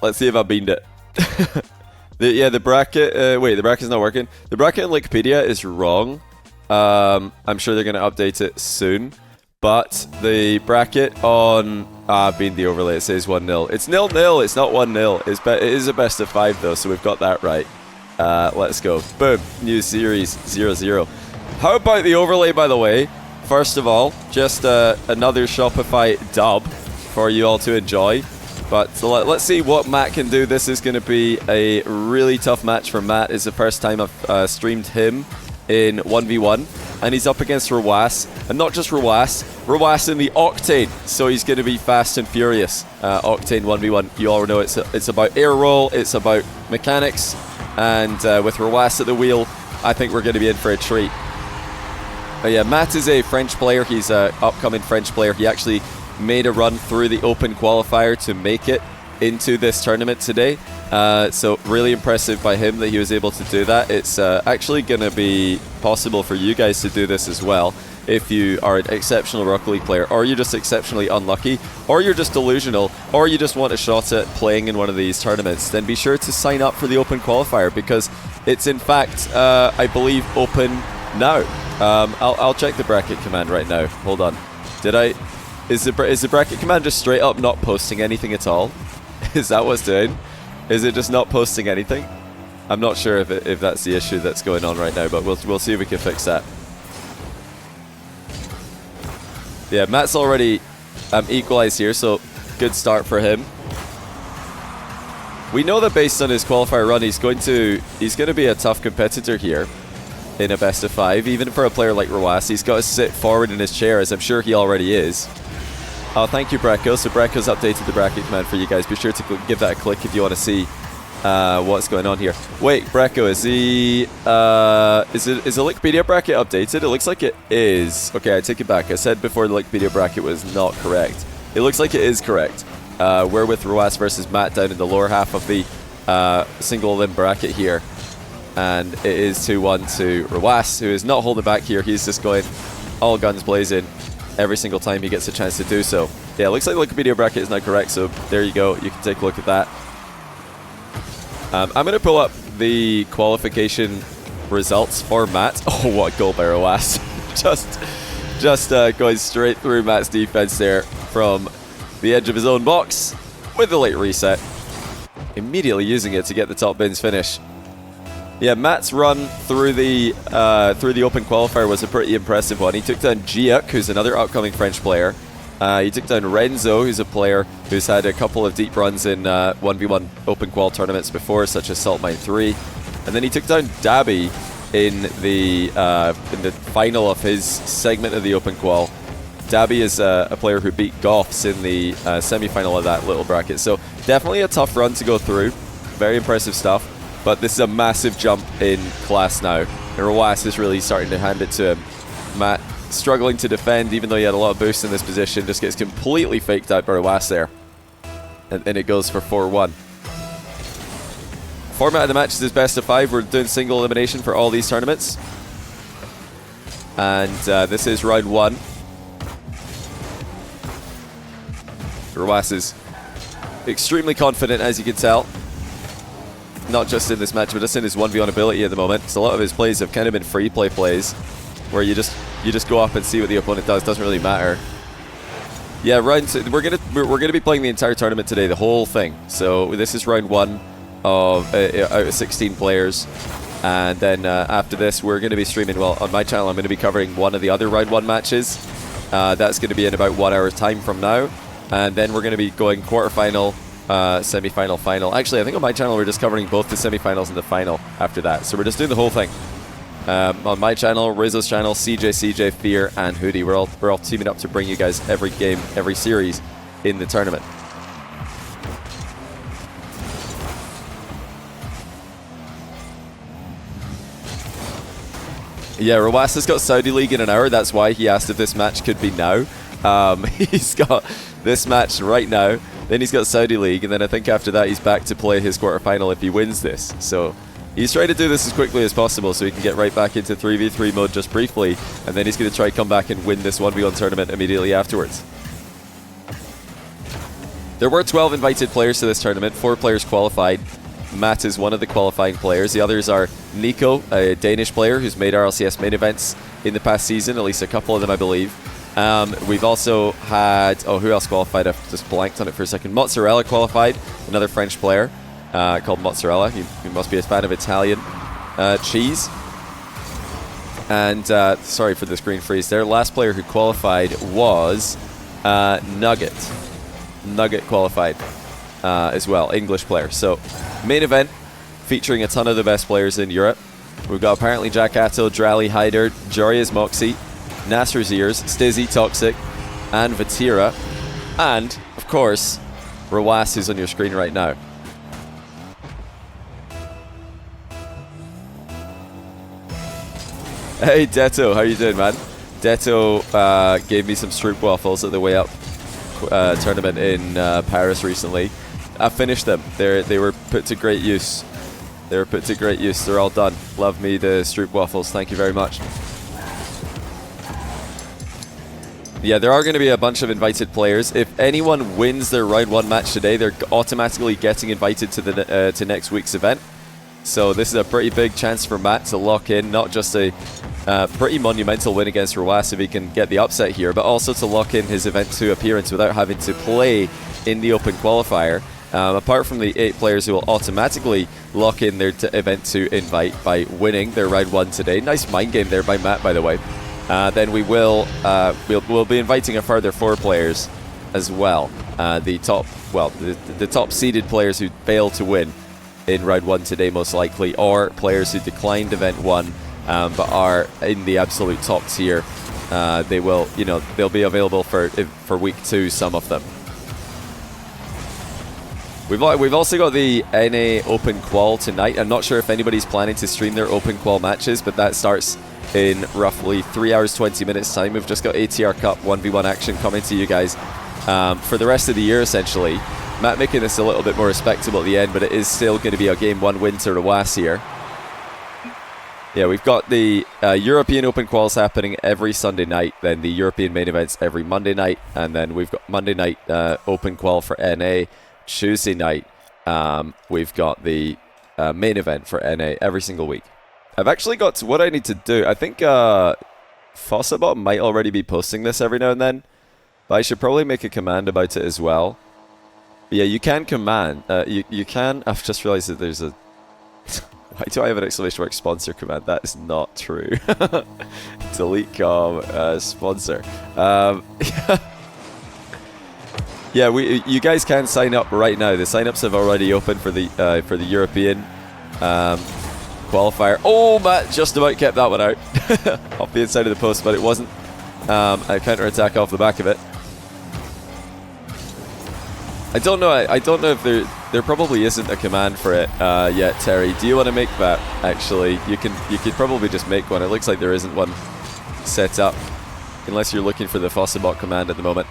Let's see if I beamed it. The bracket... wait, the bracket's not working. The bracket in Wikipedia is wrong. I'm sure they're going to update it soon. But the bracket on... being the overlay, it says 1-0. It's 0-0. It's not 1-0. It is a best of 5, though, so we've got that right. Let's go. Boom. New series 0-0. How about the overlay, by the way? First of all, just another Shopify dub for you all to enjoy. But so let's see what Matt can do. This is going to be a really tough match for Matt. It's the first time I've streamed him in 1v1. And he's up against Rw9. And not just Rw9 in the Octane. So he's going to be fast and furious. Octane 1v1. You all know it's about air roll. It's about mechanics. And with Rw9 at the wheel, I think we're going to be in for a treat. But yeah, Matt is a French player. He's an upcoming French player. He actually made a run through the open qualifier to make it into this tournament today. So really impressive by him that he was able to do that. It's actually going to be possible for you guys to do this as well if you are an exceptional Rocket League player, or you're just exceptionally unlucky, or you're just delusional, or you just want a shot at playing in one of these tournaments. Then be sure to sign up for the open qualifier, because it's in fact, I believe, open now. I'll check the bracket command right now. Hold on. Is the bracket command just straight up not posting anything at all? Is that what's doing? Is it just not posting anything? I'm not sure if that's the issue that's going on right now, but we'll see if we can fix that. Yeah, Matt's already equalized here, so good start for him. We know that based on his qualifier run, he's going to be a tough competitor here in a best of 5, even for a player like Rw9. He's got to sit forward in his chair, as I'm sure he already is. Oh, thank you, Brecco. So Brecco's updated the bracket command for you guys. Be sure to give that a click if you want to see what's going on here. Wait, Brecco, is the Wikipedia bracket updated? It looks like it is. Okay, I take it back. I said before the Wikipedia bracket was not correct. It looks like it is correct. We're with Rw9 versus Matt down in the lower half of the single limb bracket here. And it is 2-1 to Rw9, who is not holding back here. He's just going all guns blazing every single time he gets a chance to do so. Yeah, it looks like the Wikipedia bracket is now correct, so there you go. You can take a look at that. I'm going to pull up the qualification results for Matt. Oh, what a goal by Rw9. just going straight through Matt's defense there from the edge of his own box with the late reset. Immediately using it to get the top bins finish. Yeah, Matt's run through the open qualifier was a pretty impressive one. He took down Giuk, who's another upcoming French player. He took down Renzo, who's a player who's had a couple of deep runs in 1v1 open qual tournaments before, such as Salt Mine 3. And then he took down Dabby in the final of his segment of the open qual. Dabby is a player who beat Goffs in the semi-final of that little bracket. So definitely a tough run to go through. Very impressive stuff. But this is a massive jump in class now. And Rw9 is really starting to hand it to him. Matt struggling to defend, even though he had a lot of boost in this position, just gets completely faked out by Rw9 there. And it goes for 4-1. Format of the match is best of 5. We're doing single elimination for all these tournaments. And this is round 1. Rw9 is extremely confident, as you can tell. Not just in this match, but just in his 1v1 ability at the moment. So a lot of his plays have kind of been free play plays, where you just go up and see what the opponent does. Doesn't really matter. Yeah, round 2, we're gonna be playing the entire tournament today, the whole thing. So this is round 1 of out of 16 players, and then after this, we're going to be streaming. Well, on my channel, I'm going to be covering one of the other round 1 matches. That's going to be in about 1 hour's time from now, and then we're going to be going quarterfinal. Semi-final, final. Actually, I think on my channel we're just covering both the semi-finals and the final after that. So we're just doing the whole thing. On my channel, Rizzo's channel, CJ, Fear, and Hoodie. We're all teaming up to bring you guys every game, every series in the tournament. Yeah, Rw9 has got Saudi League in an hour. That's why he asked if this match could be now. He's got this match right now. Then he's got Saudi League, and then I think after that he's back to play his quarterfinal if he wins this. So he's trying to do this as quickly as possible so he can get right back into 3v3 mode just briefly, and then he's going to try come back and win this 1v1 tournament immediately afterwards. There were 12 invited players to this tournament. 4 players qualified. Matt is one of the qualifying players. The others are Nico, a Danish player who's made RLCS main events in the past season, at least a couple of them, I believe. We've also had, who else qualified? I've just blanked on it for a second. Mozzarella qualified, another French player called Mozzarella. He must be a fan of Italian cheese. And sorry for the screen freeze there. Last player who qualified was Nugget. Nugget qualified as well, English player. So main event featuring a ton of the best players in Europe. We've got apparently Jack Atto, Drally, Hyder, Joria's Moxie, Nasser's Ears, Stizzy, Toxic, and Vatira. And, of course, Rawas, who's on your screen right now. Hey, Detto, how you doing, man? Detto gave me some Stroop waffles at the Way Up tournament in Paris recently. I finished them. They were put to great use. They were put to great use. They're all done. Love me the Stroop waffles. Thank you very much. Yeah, there are going to be a bunch of invited players. If anyone wins their round 1 match today, they're automatically getting invited to the to next week's event. So this is a pretty big chance for Matt to lock in not just a pretty monumental win against Rawas if he can get the upset here, but also to lock in his Event 2 appearance without having to play in the Open Qualifier. Apart from the 8 players who will automatically lock in their Event 2 invite by winning their round 1 today. Nice mind game there by Matt, by the way. Then we will we'll be inviting a further 4 players as well. The top seeded players who fail to win in round 1 today, most likely, or players who declined Event 1 but are in the absolute top tier. They will, they'll be available for week 2. Some of them. We've also got the NA Open Qual tonight. I'm not sure if anybody's planning to stream their Open Qual matches, but that starts in roughly 3 hours 20 minutes time. We've just got ATR Cup 1v1 action coming to you guys for the rest of the year, essentially. Matt making this a little bit more respectable at the end, but it is still going to be a game 1 win to Rawas here. Yeah, we've got the European Open Quals happening every Sunday night, then the European main events every Monday night, and then we've got Monday night Open Qual for NA. Tuesday night, we've got the main event for NA every single week. I've actually got to what I need to do. I think Fossabot might already be posting this every now and then, but I should probably make a command about it as well. But yeah, you can command. You can. I've just realized that there's a. Why do I have an exclamation mark sponsor command? That is not true. Delete com sponsor. Yeah, you guys can sign up right now. The sign-ups have already opened for the European qualifier. Oh, Matt just about kept that one out off the inside of the post, but it wasn't a counter-attack off the back of it. I don't know. I don't know if there probably isn't a command for it yet, Terry. Do you want to make that? Actually, you could probably just make one. It looks like there isn't one set up, unless you're looking for the Fossabot command at the moment.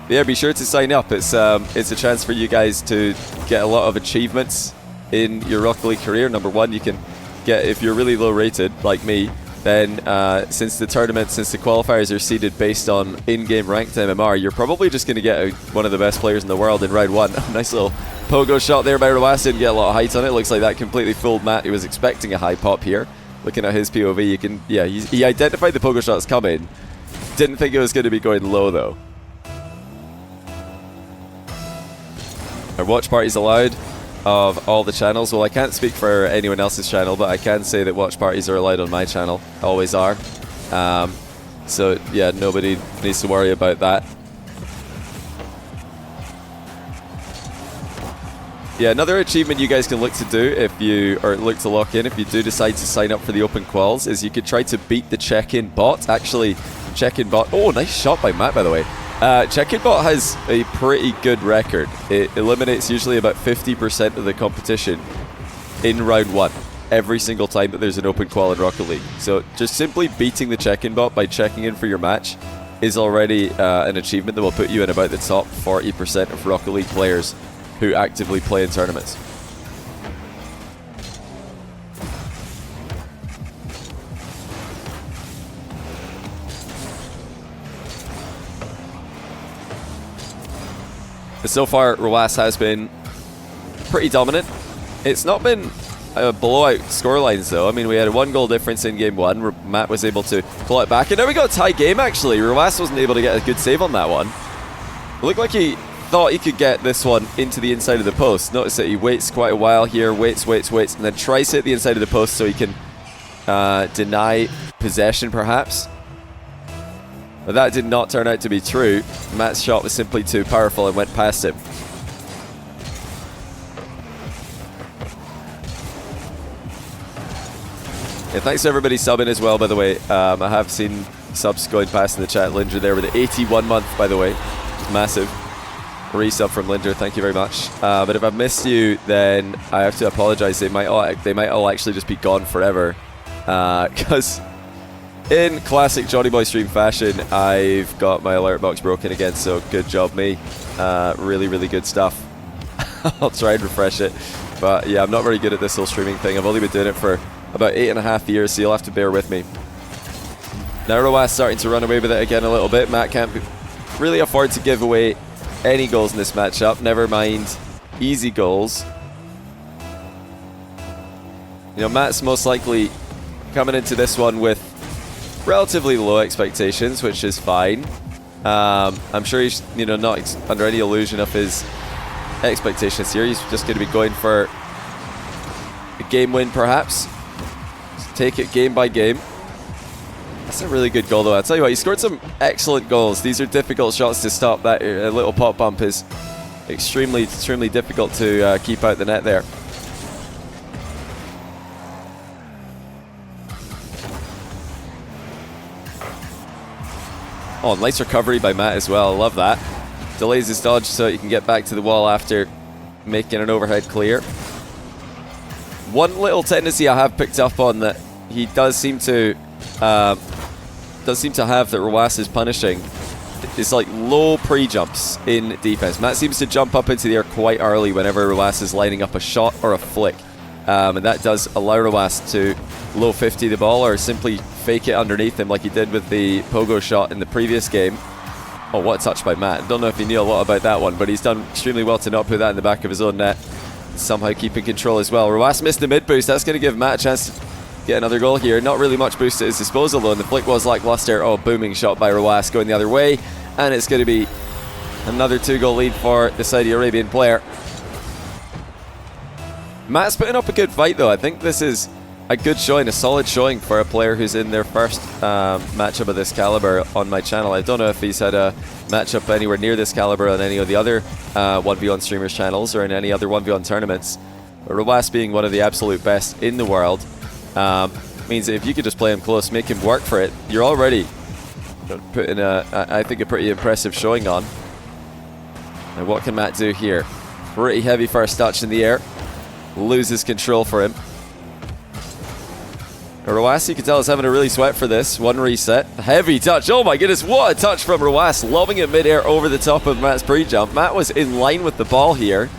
But yeah, be sure to sign up. It's a chance for you guys to get a lot of achievements in your Rocket League career. Number 1, you can get, if you're really low rated like me, then since the qualifiers are seeded based on in-game ranked MMR, you're probably just going to get one of the best players in the world in round 1. Nice little pogo shot there by Rawas. Didn't get a lot of height on it. Looks like that completely fooled Matt. He was expecting a high pop here. Looking at his POV, you can, yeah, he identified the pogo shots coming. Didn't think it was going to be going low though. Are watch parties allowed of all the channels? Well, I can't speak for anyone else's channel, but I can say that watch parties are allowed on my channel. Always are. So yeah, nobody needs to worry about that. Yeah, another achievement you guys can look to do if you, or look to lock in if you do decide to sign up for the Open Quals, is you could try to beat the check-in bot. Actually, check-in bot. Oh, nice shot by Matt, by the way. Check-in bot has a pretty good record. It eliminates usually about 50% of the competition in round 1 every single time that there's an Open Qual in Rocket League. So just simply beating the check-in bot by checking in for your match is already an achievement that will put you in about the top 40% of Rocket League players who actively play in tournaments. So far, Rw9 has been pretty dominant. It's not been blowout scorelines though. I mean, we had a 1 goal difference in game 1. Matt was able to pull it back, and now we got a tie game actually. Rw9 wasn't able to get a good save on that one. It looked like he thought he could get this one into the inside of the post. Notice that he waits quite a while here, waits, and then tries to hit the inside of the post so he can deny possession perhaps. But that did not turn out to be true. Matt's shot was simply too powerful and went past him. Yeah, thanks to everybody subbing as well, by the way. I have seen subs going past in the chat. Linder there with the 81 month, by the way. Massive. Resub from Linder, thank you very much. But if I've missed you, then I have to apologize. They might all actually just be gone forever. Because in classic Johnny Boy stream fashion, I've got my alert box broken again, so good job me. Really, really good stuff. I'll try and refresh it. But yeah, I'm not very good at this whole streaming thing. I've only been doing it for about 8.5 years, so you'll have to bear with me. Now Rw9 starting to run away with it again a little bit. Matt can't really afford to give away any goals in this matchup, never mind easy goals. You know, Matt's most likely coming into this one with relatively low expectations, which is fine. I'm sure he's, you know, not under any illusion of his expectations here. He's just going to be going for a game win perhaps. Just take it game by game. That's a really good goal though. I'll tell you what, he scored some excellent goals. These are difficult shots to stop. That little pop bump is extremely difficult to keep out the net there. Oh, nice recovery by Matt as well. I love that. Delays his dodge so he can get back to the wall after making an overhead clear. One little tendency I have picked up on that he does seem to have that Rw9 is punishing is like low pre-jumps in defense. Matt seems to jump up into the air quite early whenever Rw9 is lining up a shot or a flick. And that does allow Rw9 to low 50 the ball or simply fake it underneath him like he did with the pogo shot in the previous game. Oh, what a touch by Matt. Don't know if he knew a lot about that one, but he's done extremely well to not put that in the back of his own net. Somehow keeping control as well. Rw9 missed the mid boost. That's going to give Matt a chance to get another goal here. Not really much boost at his disposal though, and the flick was lackluster. Oh, booming shot by Rw9 going the other way, and it's going to be another 2-goal lead for the Saudi Arabian player. Matt's putting up a good fight though. I think this is a good showing, a solid showing for a player who's in their first matchup of this caliber on my channel. I don't know if he's had a matchup anywhere near this caliber on any of the other 1v1 streamers channels or in any other 1v1 tournaments. But Rw9 being one of the absolute best in the world means that if you could just play him close, make him work for it, you're already putting I think a pretty impressive showing on. And what can Matt do here? Pretty heavy first touch in the air. Loses control for him. Rw9, you can tell, is having a really sweat for this. One reset. Heavy touch. Oh my goodness, what a touch from Rw9. Lobbing it mid-air over the top of Matt's pre-jump. Matt was in line with the ball here.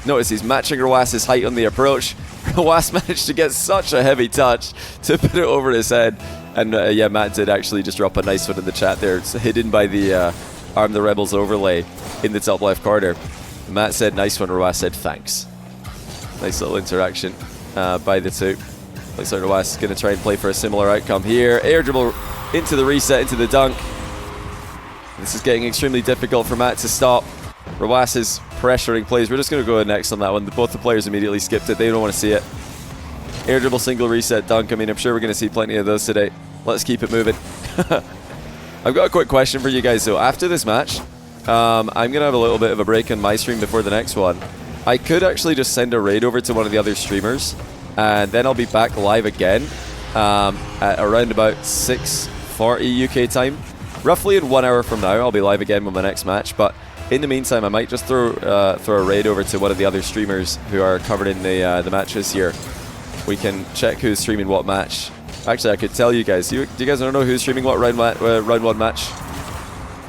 Notice he's matching Rw9's height on the approach. Rw9 managed to get such a heavy touch to put it over his head. And yeah, Matt did actually just drop a nice one in the chat there. It's hidden by the Arm the Rebels overlay in the top left corner. Matt said nice one, Rw9 said thanks. Nice little interaction by the two. Looks like Rw9 is going to try and play for a similar outcome here. Air dribble into the reset, into the dunk. This is getting extremely difficult for Matt to stop. Rw9 is pressuring plays. We're just going to go next on that one. Both the players immediately skipped it. They don't want to see it. Air dribble, single reset, dunk. I mean, I'm sure we're going to see plenty of those today. Let's keep it moving. I've got a quick question for you guys though. After this match, I'm going to have a little bit of a break on my stream before the next one. I could actually just send a raid over to one of the other streamers, and then I'll be back live again at around about 6:40 UK time. Roughly in 1 hour from now, I'll be live again with my next match. But in the meantime, I might just throw a raid over to one of the other streamers who are covered in the matches here. We can check who's streaming what match. Actually, I could tell you guys. Do you guys want to know who's streaming what round 1 match?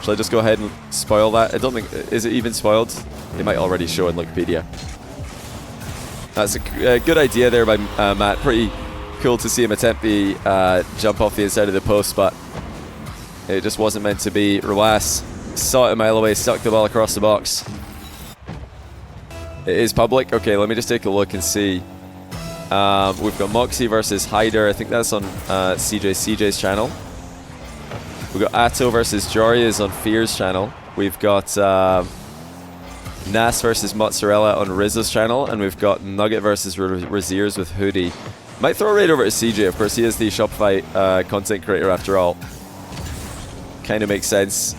Shall I just go ahead and spoil that? I don't think... Is it even spoiled? They might already show in Wikipedia. That's a good idea there by Matt. Pretty cool to see him attempt the jump off the inside of the post, but it just wasn't meant to be. Rw9 saw it a mile away, stuck the ball across the box. It is public? Okay, let me just take a look and see. We've got Moxie versus Hyder. I think that's on CJ's channel. We've got Atto versus Joria's on Fear's channel. We've got Nas versus Mozzarella on Rizzo's channel. And we've got Nugget versus Razier's with Hoodie. Might throw right over to CJ. Of course, he is the Shopify content creator after all. Kind of makes sense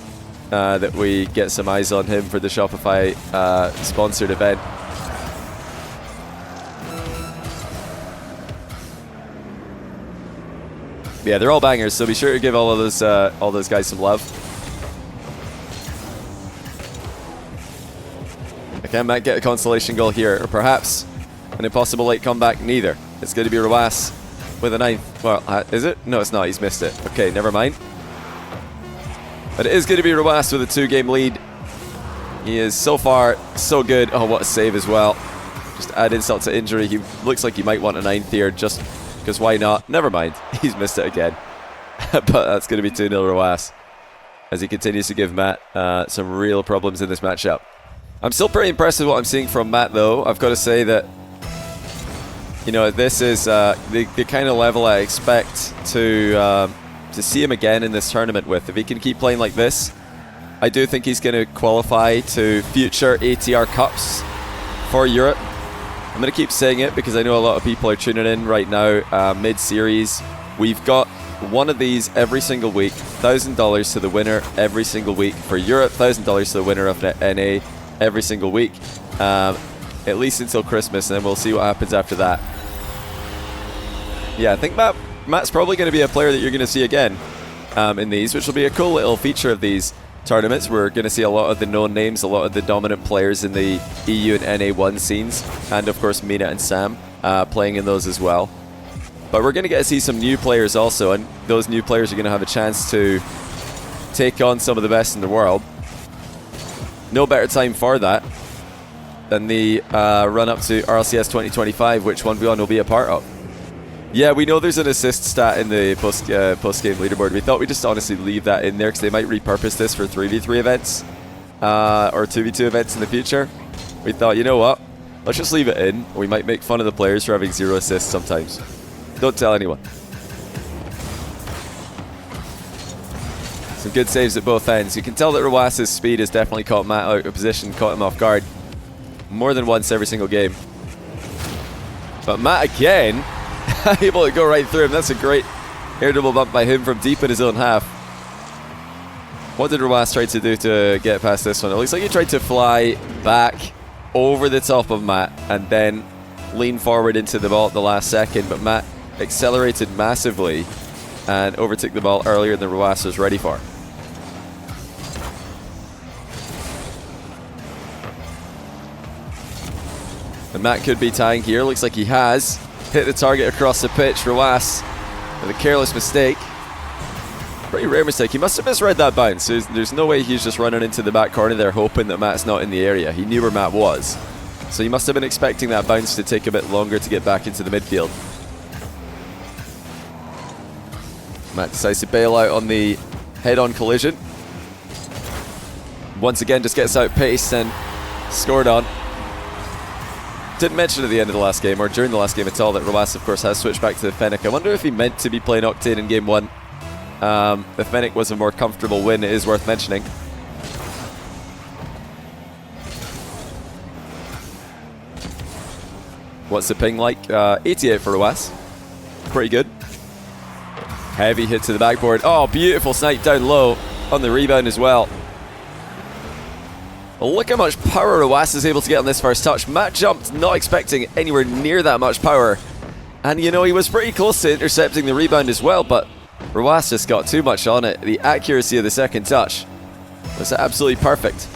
that we get some eyes on him for the Shopify sponsored event. Yeah, they're all bangers, so be sure to give all those guys some love. Can Matt get a consolation goal here, or perhaps an impossible late comeback? Neither. It's going to be Rawas with a 9th. Well, is it? No, it's not. He's missed it. Okay, never mind. But it is going to be Rawas with a 2-game lead. He is so far so good. Oh, what a save as well. Just add insult to injury. He looks like he might want a 9th here, just because why not? Never mind. He's missed it again. But that's going to be 2-0 Rawas as he continues to give Matt some real problems in this matchup. I'm still pretty impressed with what I'm seeing from Matt, though. I've got to say that, you know, this is the kind of level I expect to see him again in this tournament with. If he can keep playing like this, I do think he's going to qualify to future ATR Cups for Europe. I'm going to keep saying it because I know a lot of people are tuning in right now mid-series. We've got one of these every single week. $1,000 to the winner every single week for Europe. $1,000 to the winner of NA every single week. At least until Christmas, and then we'll see what happens after that. Yeah, I think Matt's probably going to be a player that you're going to see again in these, which will be a cool little feature of these tournaments. We're going to see a lot of the known names, a lot of the dominant players in the EU and NA1 scenes, and of course Mina and Sam playing in those as well. But we're going to get to see some new players also, and those new players are going to have a chance to take on some of the best in the world. No better time for that than the run-up to RLCS 2025, which 1v1 will be a part of. Yeah, we know there's an assist stat in the post-game leaderboard. We thought we'd just honestly leave that in there because they might repurpose this for 3v3 events or 2v2 events in the future. We thought, you know what? Let's just leave it in. We might make fun of the players for having 0 assists sometimes. Don't tell anyone. Some good saves at both ends. You can tell that Rawas's speed has definitely caught Matt out of position, caught him off guard more than once every single game. But Matt again, able to go right through him. That's a great air double bump by him from deep in his own half. What did Rawas try to do to get past this one? It looks like he tried to fly back over the top of Matt and then lean forward into the ball at the last second, but Matt accelerated massively and overtook the ball earlier than Rawas was ready for. And Matt could be tying here. Looks like he has hit the target across the pitch. Rawas with a careless mistake. Pretty rare mistake. He must have misread that bounce. There's no way he's just running into the back corner there hoping that Matt's not in the area. He knew where Matt was. So he must have been expecting that bounce to take a bit longer to get back into the midfield. Matt decides to bail out on the head-on collision. Once again just gets outpaced and scored on. Didn't mention at the end of the last game, or during the last game at all, that Rawas, of course, has switched back to the Fennec. I wonder if he meant to be playing Octane in Game 1. The Fennec was a more comfortable win, it is worth mentioning. What's the ping like? 88 for Rawas. Pretty good. Heavy hit to the backboard. Oh, beautiful snipe down low on the rebound as well. Look how much power Rawas is able to get on this first touch. Matt jumped not expecting anywhere near that much power. And you know, he was pretty close to intercepting the rebound as well, but Rawas just got too much on it. The accuracy of the second touch was absolutely perfect.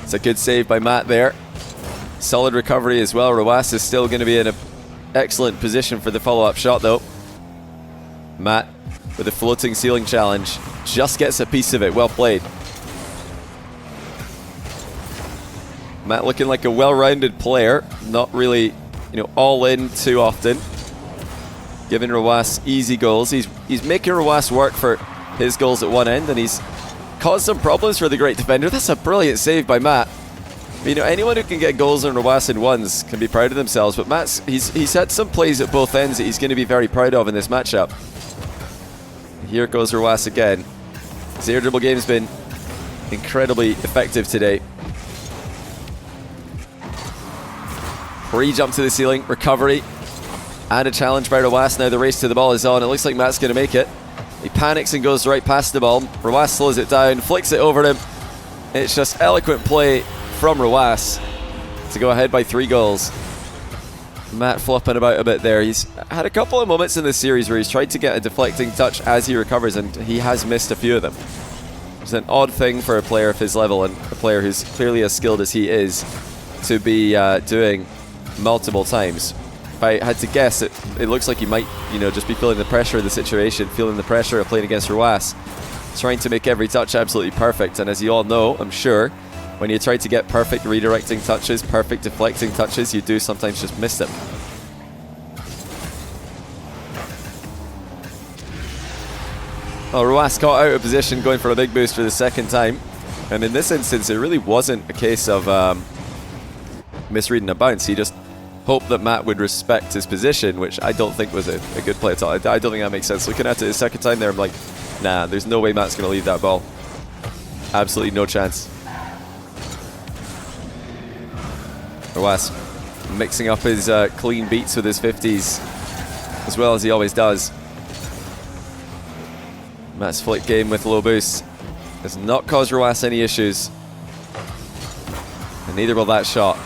It's a good save by Matt there. Solid recovery as well. Rawas is still going to be in an excellent position for the follow-up shot though. Matt with a floating ceiling challenge just gets a piece of it. Well played. Matt looking like a well-rounded player, not really, you know, all in too often. giving Rwas easy goals. He's making Rwas work for his goals at one end, and he's caused some problems for the great defender. That's a brilliant save by Matt. You know, anyone who can get goals on Rwas in ones can be proud of themselves, but Matt's he's had some plays at both ends that he's going to be very proud of in this matchup. Here goes Rwas again. His air dribble game's been incredibly effective today. Pre-jump to the ceiling, recovery, and a challenge by Rwas. Now the race to the ball is on. It looks like Matt's going to make it. He panics and goes right past the ball. Rwas slows it down, flicks it over him. It's just eloquent play from Rwas to go ahead by 3 goals. Matt flopping about a bit there. He's had a couple of moments in this series where he's tried to get a deflecting touch as he recovers, and he has missed a few of them. It's an odd thing for a player of his level and a player who's clearly as skilled as he is to be doing multiple times. If I had to guess, it looks like he might, you know, just be feeling the pressure of the situation, feeling the pressure of playing against Rwas, trying to make every touch absolutely perfect. And as you all know, I'm sure, when you try to get perfect redirecting touches, perfect deflecting touches, you do sometimes just miss them. Well, Rwas caught out of position, going for a big boost for the second time. And in this instance, it really wasn't a case of misreading a bounce. He just hoped that Matt would respect his position, which I don't think was a good play at all. I don't think that makes sense. Looking at it the second time there, I'm like, nah, there's no way Matt's going to leave that ball. Absolutely no chance. Rwas mixing up his clean beats with his 50s, as well as he always does. Matt's flick game with low boost has not caused Rwas any issues, and neither will that shot.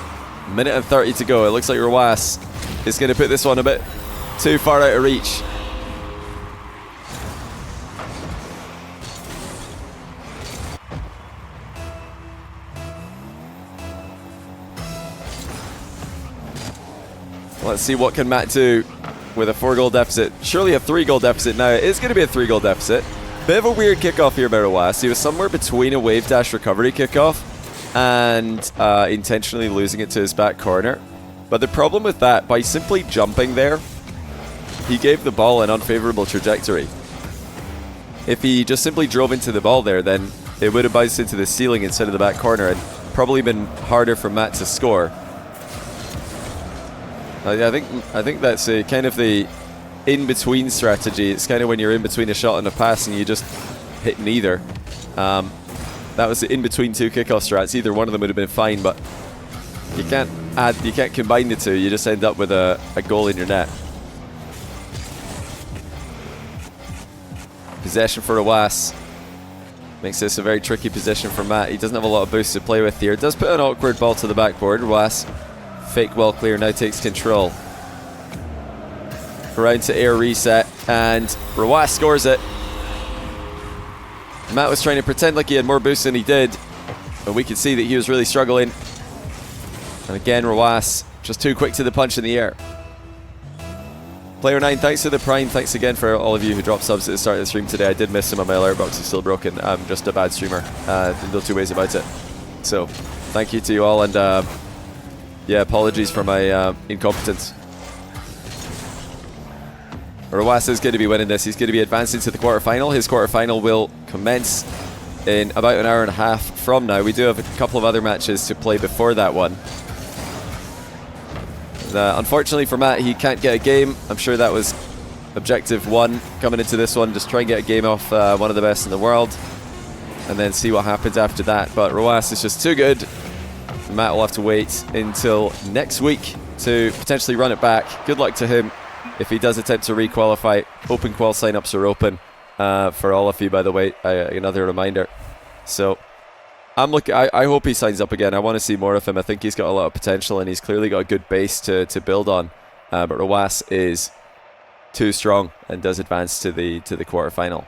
Minute and 30 to go. It looks like Rwas is going to put this one a bit too far out of reach. Let's see what can Matt do with a 4-goal deficit. Surely a 3-goal deficit now. It is going to be a 3-goal deficit. Bit of a weird kickoff here by Rwas. He was somewhere between a wave dash recovery kickoff and intentionally losing it to his back corner. But the problem with that, by simply jumping there, he gave the ball an unfavorable trajectory. If he just simply drove into the ball there, then it would have bounced into the ceiling instead of the back corner and probably been harder for Matt to score. I think that's a kind of the in-between strategy. It's kind of when you're in between a shot and a pass and you just hit neither. That was the in-between 2 kickoff strats. Either one of them would have been fine, but you can't combine the two. You just end up with a goal in your net. Possession for Rwas makes this a very tricky position for Matt. He doesn't have a lot of boosts to play with here. Does put an awkward ball to the backboard. Rwas, fake well clear, now takes control. Around to air reset, and Rwas scores it. Matt was trying to pretend like he had more boost than he did, but we could see that he was really struggling. And again, Rwas just too quick to the punch in the air. Player9, thanks for the prime. Thanks again for all of you who dropped subs at the start of the stream today. I did miss some of my alert box is still broken. I'm just a bad streamer. No two ways about it. So, thank you to you all, and yeah, apologies for my incompetence. Rwas is going to be winning this. He's going to be advancing to the quarterfinal. His quarterfinal will commence in about an hour and a half from now. We do have a couple of other matches to play before that one. Unfortunately for Matt, he can't get a game. I'm sure that was objective 1 coming into this one. Just try and get a game off one of the best in the world and then see what happens after that. But Rwas is just too good. Matt will have to wait until next week to potentially run it back. Good luck to him if he does attempt to re-qualify. Open qual sign-ups are open for all of you, by the way. Another reminder. So I hope he signs up again. I want to see more of him. I think he's got a lot of potential and he's clearly got a good base to build on. But Rwas is too strong and does advance to the quarterfinal.